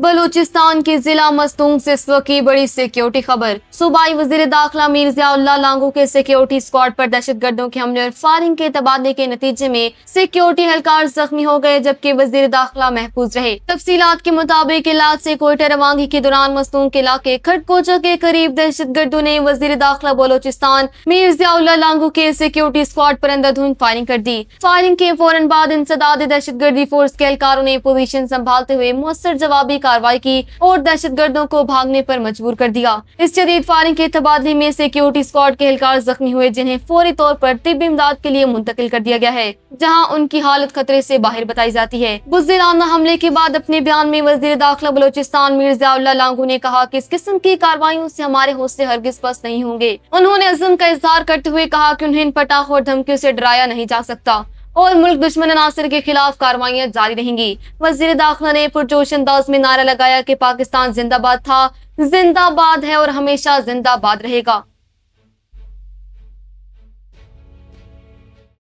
बलूचिस्तान के जिला मस्तूंग से इस वक्त की बड़ी सिक्योरिटी खबर। सूबाई वजीर दाखिला मीर ज़ियाउल्लाह लांगू के सिक्योरिटी स्क्वाड पर दहशतगर्दों के हमले और फायरिंग के तबादले के नतीजे में सिक्योरिटी एहलकार जख्मी हो गए, जबकि वजीर दाखिला महफूज रहे। तफसीलात के मुताबिक इलाक से कोयटा रवानगी के दौरान मस्तूंग के इलाके खटकोचा के करीब दहशतगर्दों ने वजीर दाखिला बलूचिस्तान मीर ज़ियाउल्लाह लांगू के सिक्योरिटी स्क्वाड पर अंधाधुंध फायरिंग कर दी। फायरिंग के फौरन बाद इंसदाद दहशतगर्दी फोर्स के एहलकारों ने पोजीशन संभालते हुए मुअस्सर जवाबी कार्रवाई की और दहशतगर्दों को भागने पर मजबूर कर दिया। इस शदीद फायरिंग के तबादले में सिक्योरिटी स्क्वाड के एहलकार जख्मी हुए, जिन्हें फौरी तौर पर तिब्बी इमदाद के लिए मुंतकिल कर दिया गया है, जहां उनकी हालत खतरे से बाहर बताई जाती है। बुज़दिलाना हमले के बाद अपने बयान में वज़ीर दाखिला बलूचिस्तान मीर ज़ियाउल्लाह लांगू ने कहा कि इस किस्म की कार्रवाइयों से हमारे हौसले हरगिज़ पस्त नहीं होंगे। उन्होंने अज़्म का इज़हार करते हुए कहा कि उन्हें इन पटाखों और धमकियों से डराया नहीं जा सकता और मुल्क दुश्मन अनासर के खिलाफ कार्रवाइयां जारी रहेंगी। वज़ीर दाखिला ने पुरजोश अंदाज में नारा लगाया कि पाकिस्तान जिंदाबाद था, जिंदाबाद है और हमेशा जिंदाबाद रहेगा।